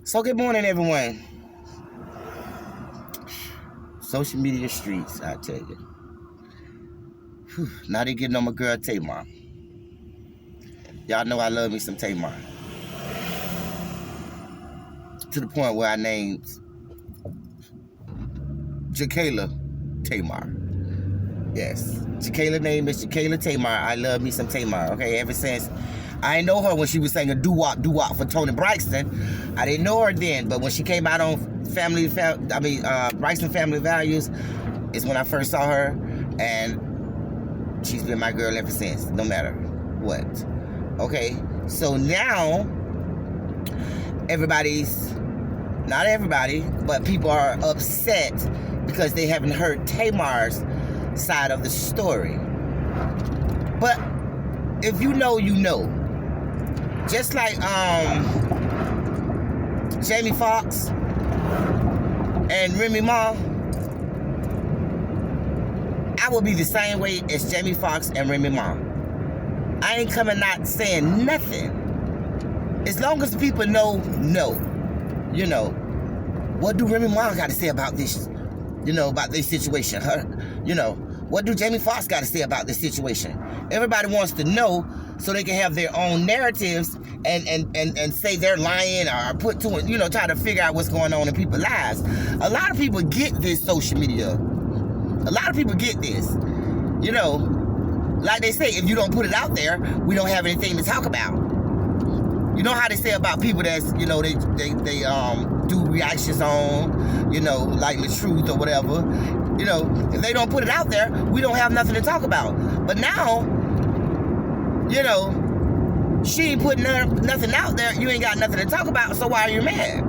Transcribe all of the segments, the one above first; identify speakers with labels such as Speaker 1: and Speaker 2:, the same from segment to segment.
Speaker 1: So good morning, everyone. Social media streets, I tell you. Whew, now they getting on my girl Tamar. Y'all know I love me some Tamar. To the point where I named Jakayla Tamar. Yes. Jakayla name is Jakayla Tamar. I love me some Tamar. Okay, ever since I didn't know her when she was singing doo-wop for Toni Braxton. I didn't know her then, but when she came out on Braxton Family Values is when I first saw her, and she's been my girl ever since, no matter what. Okay, so now not everybody, but people are upset because they haven't heard Tamar's side of the story. But if you know, you know. Just like Jamie Foxx and Remy Ma, I will be the same way as Jamie Foxx and Remy Ma. I ain't coming out saying nothing. As long as people know. You know, what do Remy Ma got to say about this? You know, about this situation. What do Jamie Foxx got to say about this situation? Everybody wants to know so they can have their own narratives and say they're lying or put to it, try to figure out what's going on in people's lives. A lot of people get this social media. A lot of people get this. Like they say, if you don't put it out there, we don't have anything to talk about. You know how they say about people that's, they do reactions on, like the truth or whatever. If they don't put it out there, we don't have nothing to talk about. But now, she ain't putting nothing out there. You ain't got nothing to talk about, so why are you mad?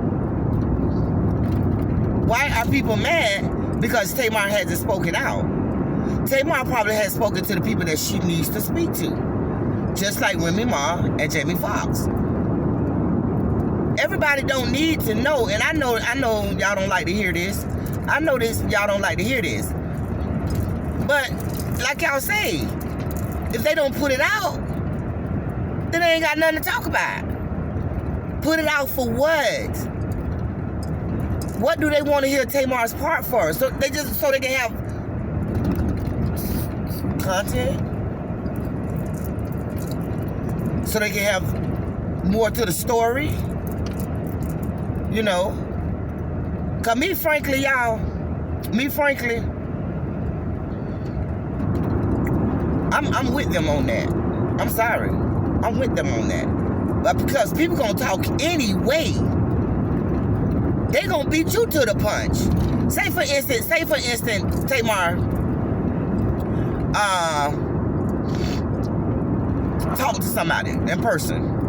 Speaker 1: Why are people mad? Because Tamar hasn't spoken out. Tamar probably has spoken to the people that she needs to speak to. Just like Remy Ma and Jamie Foxx. Everybody don't need to know, and I know y'all don't like to hear this. I know this, y'all don't like to hear this. But, like y'all say, if they don't put it out, then they ain't got nothing to talk about. Put it out for what? What do they want to hear Tamar's part for? So they can have content? So they can have more to the story? Cause me frankly, I'm with them on that. I'm sorry. I'm with them on that. But because people gonna talk anyway, they gonna beat you to the punch. Say for instance, Tamar talk to somebody in person.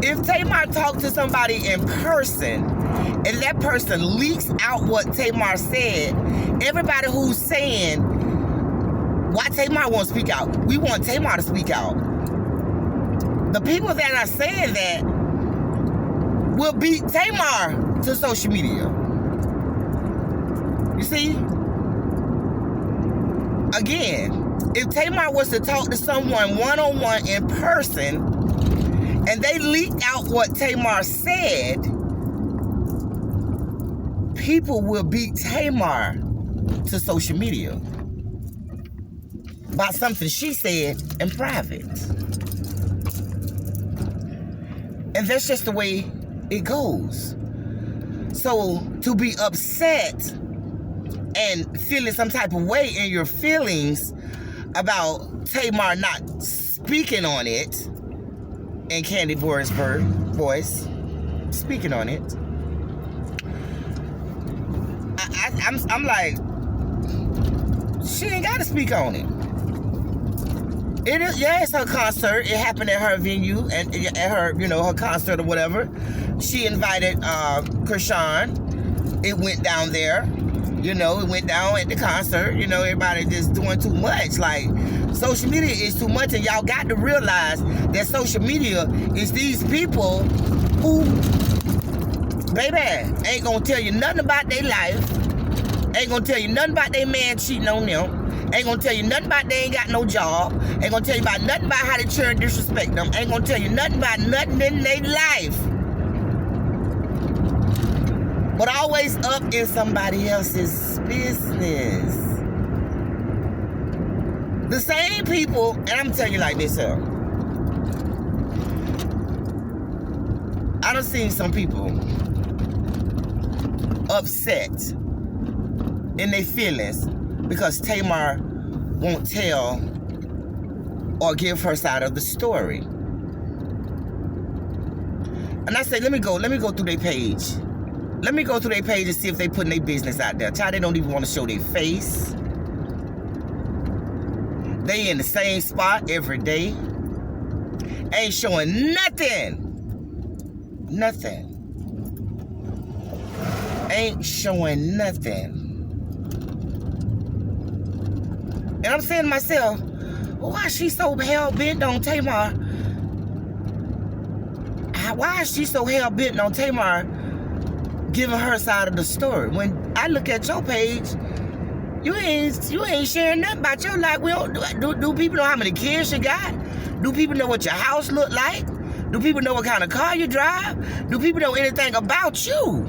Speaker 1: If Tamar talked to somebody in person and that person leaks out what Tamar said, everybody who's saying, why Tamar won't speak out? We want Tamar to speak out. The people that are saying that will beat Tamar to social media. You see? Again, if Tamar was to talk to someone one-on-one in person, and they leaked out what Tamar said, people will beat Tamar to social media by something she said in private. And that's just the way it goes. So to be upset and feeling some type of way in your feelings about Tamar not speaking on it, in Candy Boy's voice, speaking on it, I'm like, she ain't got to speak on it. It's her concert. It happened at her venue and at her, her concert or whatever. She invited Krishan. It went down there. It went down at the concert. Everybody just doing too much. Like, social media is too much, and y'all got to realize that social media is these people who, baby, ain't gonna tell you nothing about their life, ain't gonna tell you nothing about their man cheating on them, ain't gonna tell you nothing about they ain't got no job, ain't gonna tell you about nothing about how they children disrespect them, ain't gonna tell you nothing about nothing in their life. but always up in somebody else's business. The same people, and I'm telling you like this, sir. I done seen some people upset in their feelings because Tamar won't tell or give her side of the story. And I said, let me go through their page. Let me go through their page and see if they putting their business out there. Child, they don't even want to show their face. They in the same spot every day. Ain't showing nothing. Nothing. Ain't showing nothing. And I'm saying to myself, well, why is she so hell-bent on Tamar? Why is she so hell-bent on Tamar giving her side of the story? When I look at your page, you ain't sharing nothing about your life. Do people know how many kids you got? Do people know what your house look like? Do people know what kind of car you drive? Do people know anything about you?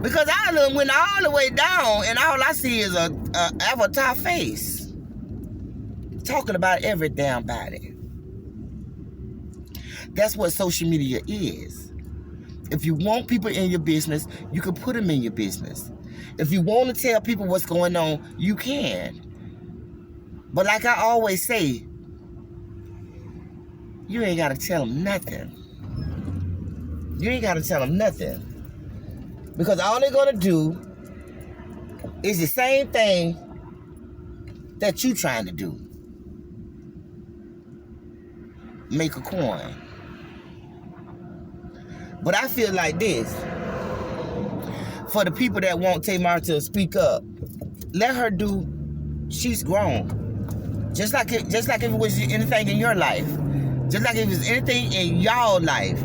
Speaker 1: Because I done went all the way down and all I see is a avatar face. Talking about every damn body. That's what social media is. If you want people in your business, you can put them in your business. If you want to tell people what's going on, you can. But like I always say, you ain't got to tell them nothing. You ain't got to tell them nothing. Because all they're going to do is the same thing that you trying to do. Make a coin. But I feel like this. For the people that want Tamar to speak up, let her do. She's grown. Just like if it was anything in your life. Just like if it was anything in y'all life.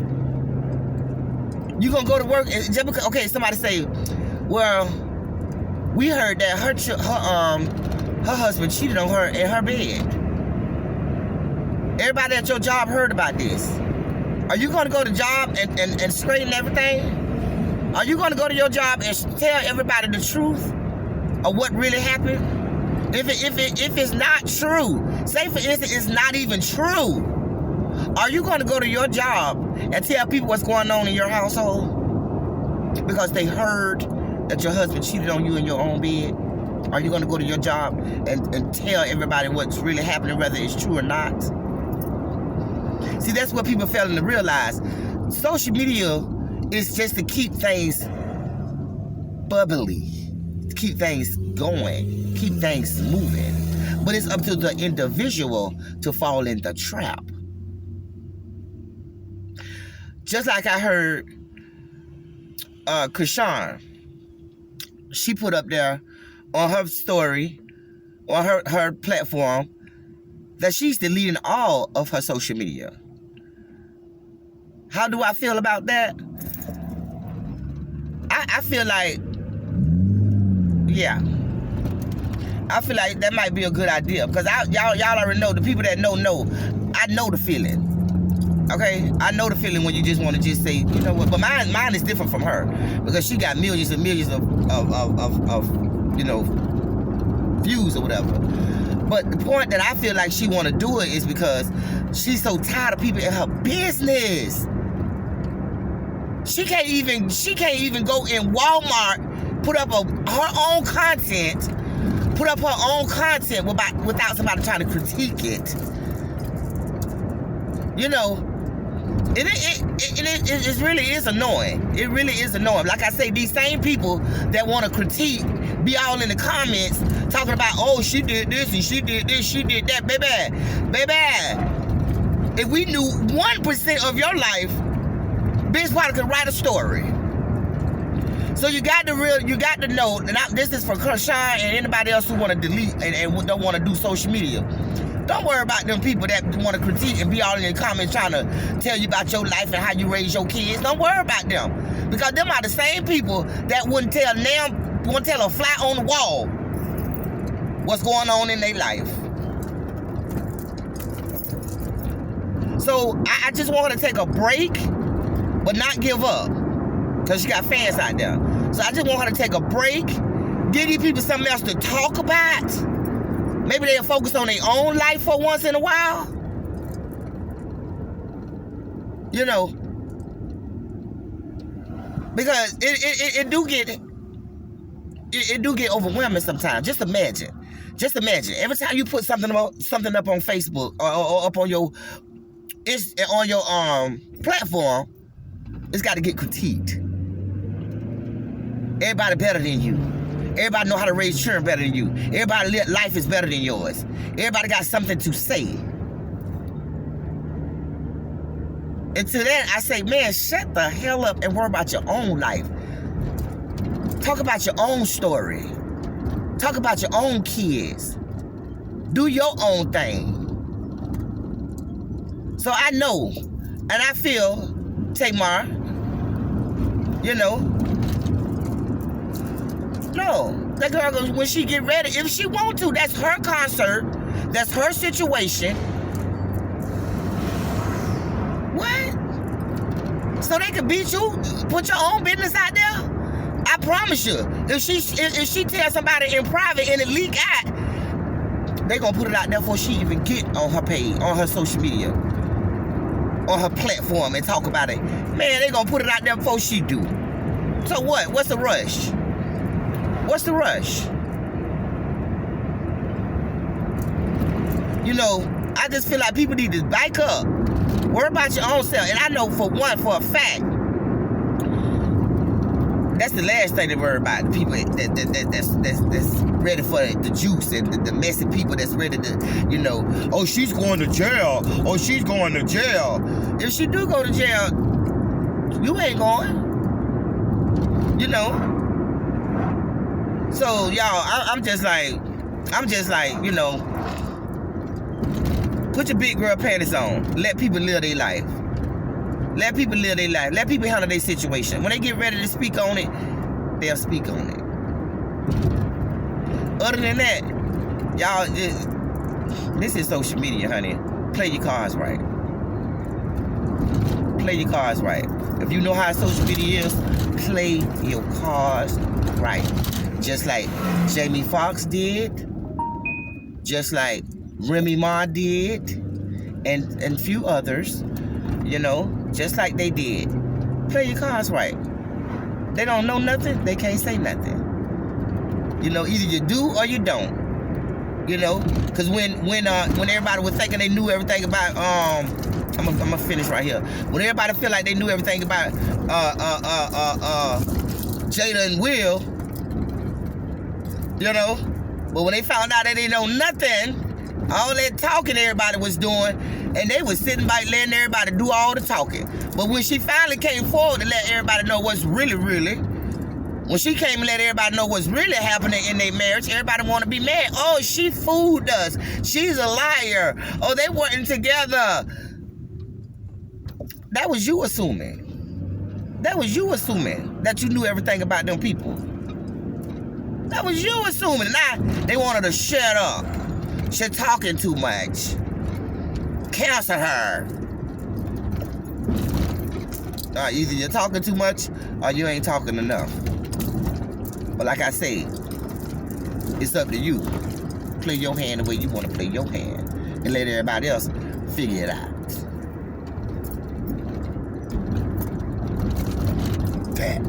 Speaker 1: You gonna go to work and just because, okay, somebody say, well, we heard that her husband cheated on her in her bed. Everybody at your job heard about this. Are you gonna go to job and straighten everything? Are you gonna go to your job and tell everybody the truth of what really happened? If it's not true, say for instance it's not even true, are you gonna go to your job and tell people what's going on in your household? Because they heard that your husband cheated on you in your own bed? Are you gonna go to your job and tell everybody what's really happening, whether it's true or not? See, that's what people failing to realize. Social media is just to keep things bubbly, to keep things going, keep things moving. But it's up to the individual to fall in the trap. Just like I heard Krishan, she put up there on her story, on her platform, that she's deleting all of her social media. How do I feel about that? I feel like, yeah. I feel like that might be a good idea. Because y'all already know, the people that know, I know the feeling. Okay? I know the feeling when you just want to just say, you know what, but mine is different from her. Because she got millions and millions of you know, views or whatever. But the point that I feel like she want to do it is because she's so tired of people in her business. She can't even go in Walmart, put up her own content, without somebody trying to critique it. You know, it really is annoying. It really is annoying. Like I say, these same people that want to critique be all in the comments talking about, oh, she did this and she did this, she did that. Baby, if we knew 1% of your life, bitch probably could write a story. So you got to know, and this is for Krishan and anybody else who want to delete and don't want to do social media. Don't worry about them people that want to critique and be all in the comments trying to tell you about your life and how you raise your kids. Don't worry about them. Because them are the same people that wouldn't tell a fly on the wall what's going on in their life. So I just want to take a break, but not give up. Because she got fans out there. So I just want her to take a break. Give these people something else to talk about. Maybe they'll focus on their own life for once in a while. You know. Because it do get overwhelming sometimes. Just imagine. Every time you put something up on Facebook or up on your platform, it's got to get critiqued. Everybody better than you. Everybody know how to raise children better than you. Everybody life is better than yours. Everybody got something to say. And to that, I say, man, shut the hell up and worry about your own life. Talk about your own story. Talk about your own kids. Do your own thing. So I know, and I feel, Tamar, you know, no, that girl goes, when she get ready, if she want to, that's her concert, that's her situation. What? So they can beat you, put your own business out there? I promise you, if she tells somebody in private and it leak out, they gonna put it out there before she even get on her page, on her social media, on her platform and talk about it. Man, they gonna put it out there before she do. So what? What's the rush? What's the rush? You know, I just feel like people need to back up. Worry about your own self. And I know for a fact, that's the last thing to worry about. The people that's ready for the juice and the messy people that's ready to, you know, oh, she's going to jail. Oh, she's going to jail. If she do go to jail, you ain't going. You know. So y'all, I'm just like, you know, put your big girl panties on. Let people live their life. Let people live their life. Let people handle their situation. When they get ready to speak on it, they'll speak on it. Other than that, y'all, this is social media, honey. Play your cards right. Play your cards right. If you know how social media is, play your cards right. Just like Jamie Foxx did, just like Remy Ma did, and few others, you know, just like they did. Play your cards right. They don't know nothing, they can't say nothing. You know, either you do or you don't. You know, because when everybody was thinking they knew everything about I'm gonna finish right here. When everybody feel like they knew everything about Jada and Will, you know, but when they found out that they know nothing, all that talking everybody was doing, and they was sitting back letting everybody do all the talking. But when she finally came forward to let everybody know what's really, when she came and let everybody know what's really happening in their marriage, everybody want to be mad. Oh, she fooled us. She's a liar. Oh, they weren't together. That was you assuming. That was you assuming that you knew everything about them people. That was you assuming. Now, they wanted to shut up. She's talking too much. Cancel her. Either you're talking too much or you ain't talking enough. But like I said, it's up to you. Play your hand the way you want to play your hand. And let everybody else figure it out. That